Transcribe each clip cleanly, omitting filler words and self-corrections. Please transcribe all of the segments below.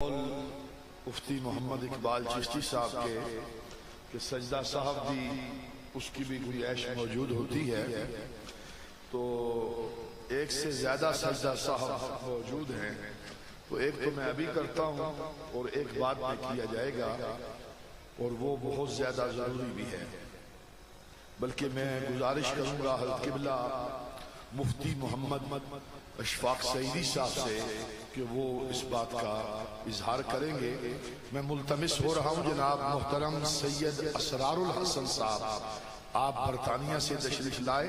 مفتی محمد اقبال چشتی صاحب کے کہ سجدہ صاحب بھی اس کی بھی کوئی عیش موجود ہوتی ہے، تو ایک سے زیادہ سجدہ صاحب موجود ہیں، تو ایک تو میں ابھی کرتا ہوں اور ایک بعد میں کیا جائے گا، اور وہ بہت زیادہ ضروری بھی ہے۔ بلکہ میں گزارش کروں گا حضرت قبلہ مفتی محمد اشفاق سعیدی صاحب سے کہ وہ اس بات کا اظہار کریں گے۔ میں ملتمس ہو رہا ہوں جناب محترم سید اسرار الحسن صاحب، آپ برطانیہ سے تشریف لائے۔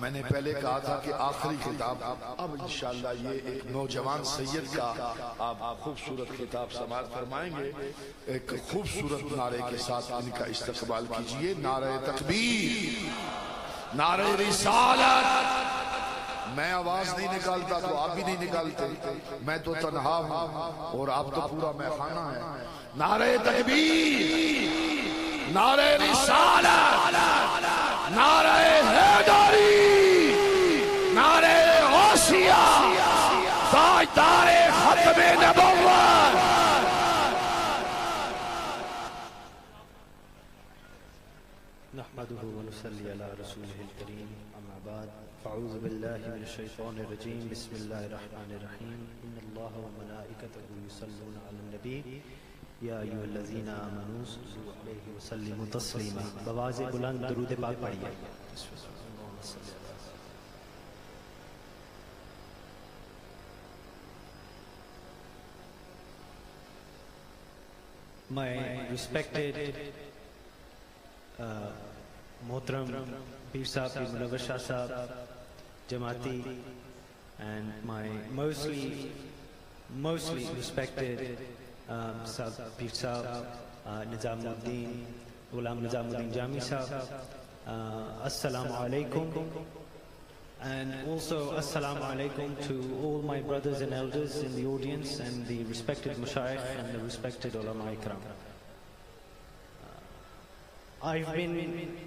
میں نے پہلے کہا تھا کہ آخری خطاب، اب انشاءاللہ یہ ایک نوجوان سید کا آپ خوبصورت خطاب سماعت فرمائیں گے۔ ایک خوبصورت نعرے کے ساتھ ان کا استقبال کیجئے۔ نعرہ تکبیر، نعرہ رسالت۔ میں آواز نہیں نکالتا تو آپ بھی نہیں نکالتے، میں تو تنہا ہوں اور آپ تو پورا میخانہ ہے۔ نعرہ تکبیر، نعرہ رسالت، نعرہ حیدری، نعرہ غوثیہ، تاجدار ختم نبوت۔ نحمده ونصلي على رسوله الكريم، أما بعد، فأعوذ بالله من الشيطان الرجيم، بسم الله الرحمن الرحيم، إن الله وملائكته يصلون على النبي يا أيها الذين آمنوا صلوا عليه وسلموا تسليما۔ بواز بلند درود پاک پڑھیے۔ My respected Mohtaram Pir Sahab, Pir Munawwar Shah Sahab, Jamaati, and my mostly respected Pir Sahab, Nizamuddin, Ghulam Nizamuddin Jami Sahab, Assalamu alaikum, and also Assalamu alaikum to all my brothers and elders in the audience and the respected Mashayikh and the respected Ulama Ikram. I've been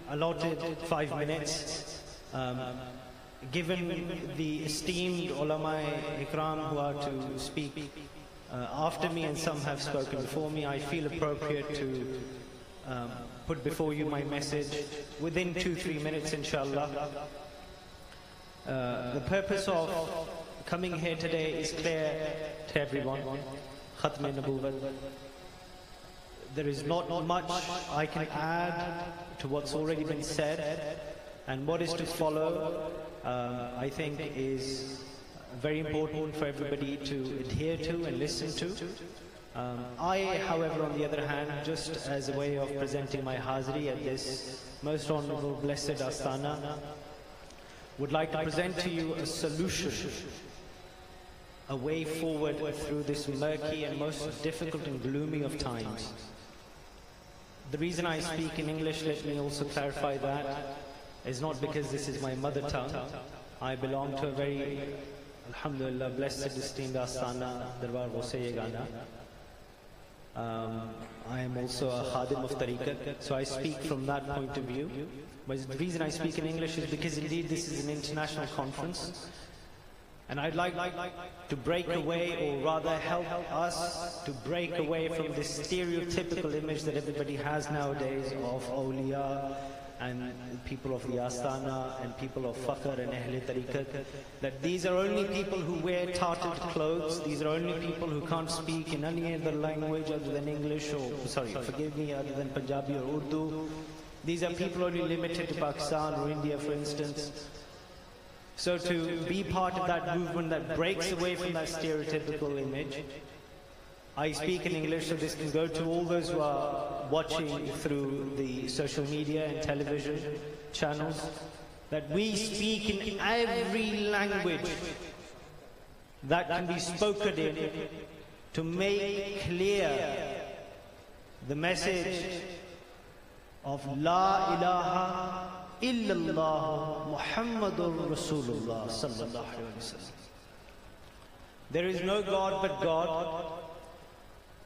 allotted 5 minutes. Given the esteemed ulama ikram who are to speak after me, and some have spoken before me, I feel appropriate to put before you my message within 2-3 minutes, inshallah. The purpose of coming here today is clear to everyone. Khatm Nabuwat. There is not much I can add to what's already been said, and what is to follow I think is very important for everybody to adhere to and listen to. I, however, on the other hand, just as a way of presenting my hazri at this most honorable blessed Astana, would like to present to you a solution, a way forward through this murky and most difficult and gloomy of times. The reason I speak in English, let me also clarify that, is not because this is my mother tongue. I belong to a very, alhamdulillah, blessed, esteemed Astana, Darbar Ghaus-e Yegana. I am also a Khadim of Tariqat, so I speak from that point of view. But the reason I speak in English is because indeed this is an international conference, and I'd like to break away, or rather help us to break away from this stereotypical image that everybody has nowadays of awliya and people of the Astana and people of Fakhr and Ahle Tariqat, that these are only people who wear tarted clothes, these are only people who can't speak in any other language other than English, or, sorry, forgive me, other than Punjabi or Urdu. These are people only limited to Pakistan or India, for instance. So to be part of that movement that breaks away from that stereotypical image, I speak in English so this can go to all those who are watching through the social media and television channels, that we speak in every language that can be spoken in to make clear the message of La ilaha illallah Muhammadur Rasulullah sallallahu alaihi wasallam. There is no God but God,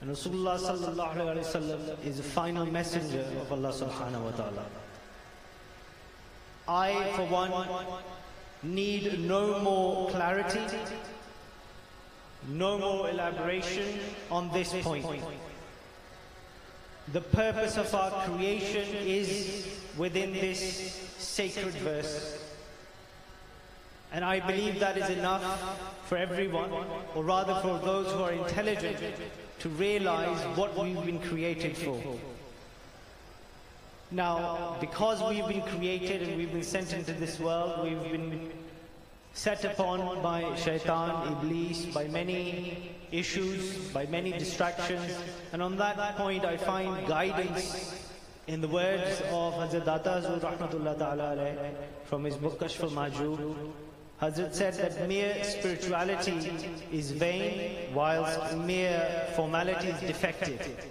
and Rasulullah sallallahu alaihi wasallam is the final messenger of Allah subhanahu wa ta'ala. I, for one, need no more clarity no more elaboration on this point. The purpose of our creation is within this sacred verse. And I believe that is enough for everyone, or rather for those who are intelligent, to realize what we've been created for. Now, because we've been created and we've been sent into this world, we've been set upon by shaitan, iblis, by many issues, by many distractions. And on that point, I find guidance in the words of Hazrat Data Hazur Rahmatullah Ta'ala alayh from his book Kashf al-Majoob. Hazrat said that mere spirituality is vain, whilst mere formality is defective.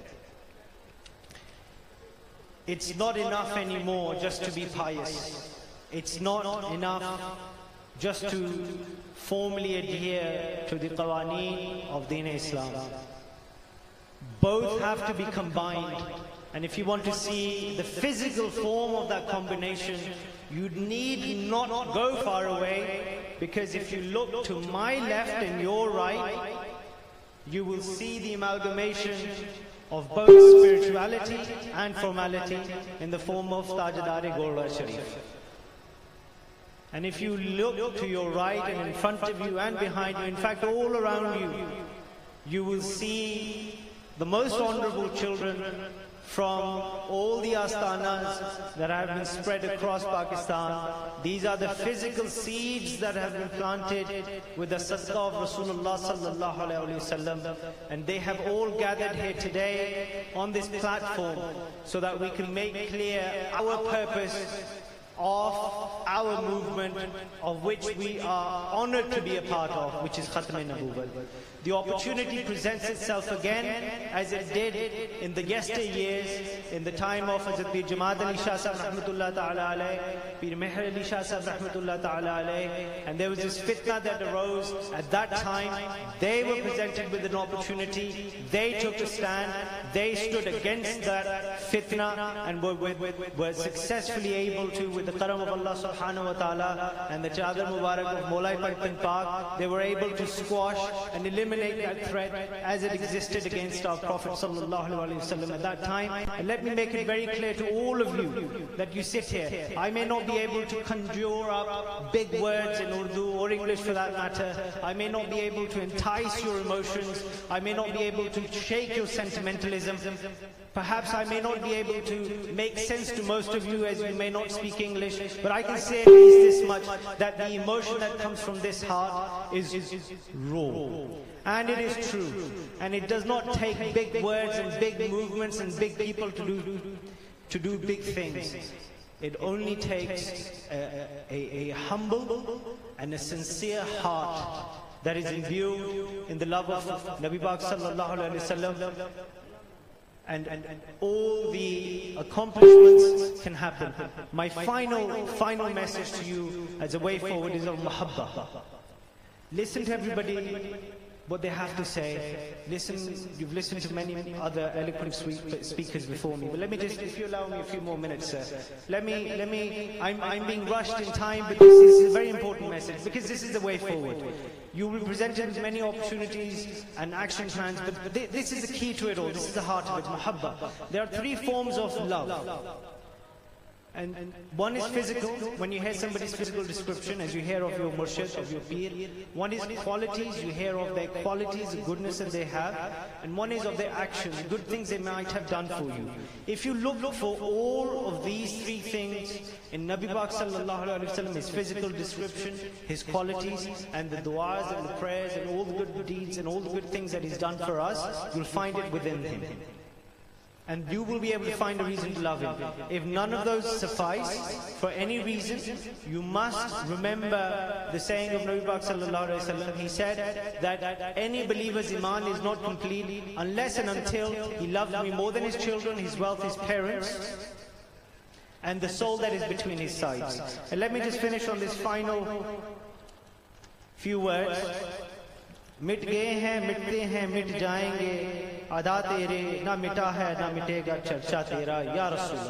It's not enough anymore just to be pious. It's not enough just to formally adhere to the qawaneen of Deen Islam. Both have to be combined. And if you want to see the physical form of that combination, you need not go far away, because if you look to my left and your right, you will see the amalgamation of both spirituality and formality in the form of Tajdar-e Golra Sharif. And if you look to your right and in front of you and behind you, in fact all around you, you will see the most honorable children from all the astanas that have been spread across Pakistan. These are the physical seeds that have been planted with the sadaqah of Rasulullah sallallahu alaihi wasallam, and they have all gathered here today on this platform so that we can make clear our purpose of our movement, of which we are honored to be a part of, which is Khatm Nabuwat. The opportunity presents itself again, as it did in the yesteryears, in the time of Hazrat Pir Jamaat Ali Shah Sahib Rahmatullah Ta'ala alayh, Pir Meher Ali Shah Sahib Rahmatullah Ta'ala alayh, and there was this fitna that arose at that time. They were presented with an opportunity, they took a stand, they stood against that fitna, and were successfully able to, with the karam of Allah subhanahu wa ta'ala and the Chadar Mubarak of Maulai Pantan Pak, they were able to squash and eliminate that threat as it existed against our Prophet sallallahu alaihi wasallam at that time. And let me make it very clear to all of you that you sit here. I may not be able to conjure up big words in Urdu or English for that matter. I may not be able to entice your emotions. I may not be able to shake your sentimentalism. Perhaps I may not be able to make sense to most of you, as you may not speak English, but I can say at least this much, that the emotion that comes from this heart is raw. And it is true. And it does not take big words and big movements and big people to do big things. It only takes a humble and a sincere heart that is imbued in the love of Nabi Pak sallallahu alaihi wasallam. And all the accomplishments can happen. My final message to you as a way forward is of mahabbah. Listen to everybody, what they have to say. Listen, you've listened to many other eloquent speakers before me, but let me just, if you allow me a few more minutes, sir. I'm being rushed in time, but this is a very important message, because this is the way forward. You will be presented with many opportunities and action plans, but this is the key to it all. This is the heart of it, mahabbah. There are three forms of love. And one is physical, when you hear somebody's physical description, as you hear of your murshid, of your peer. One is qualities, you hear of their qualities, the goodness that they have. And one is of their actions, good things they might have done for you. If you look for all of these three things in Nabi Pak sallallahu alaihi wasallam, his physical description, his qualities, and the du'as and the prayers and all the good deeds and all the good things that he's done for us, you'll find it within him. And you will be able to find a reason to love him. If none of those suffice, for any reason, you must remember the saying of Nabi Pak sallallahu alaihi wasallam. He said that any believer's iman is not complete unless and until he loves me more than his children, his wealth, his parents, and the soul that is between his sides. And let me just finish on this final few words. मिट गए हैं, मिटते हैं, मिट जाएंगे, अदा तेरे ना मिटा है ना मिटेगा चर्चा तेरा या रसूल।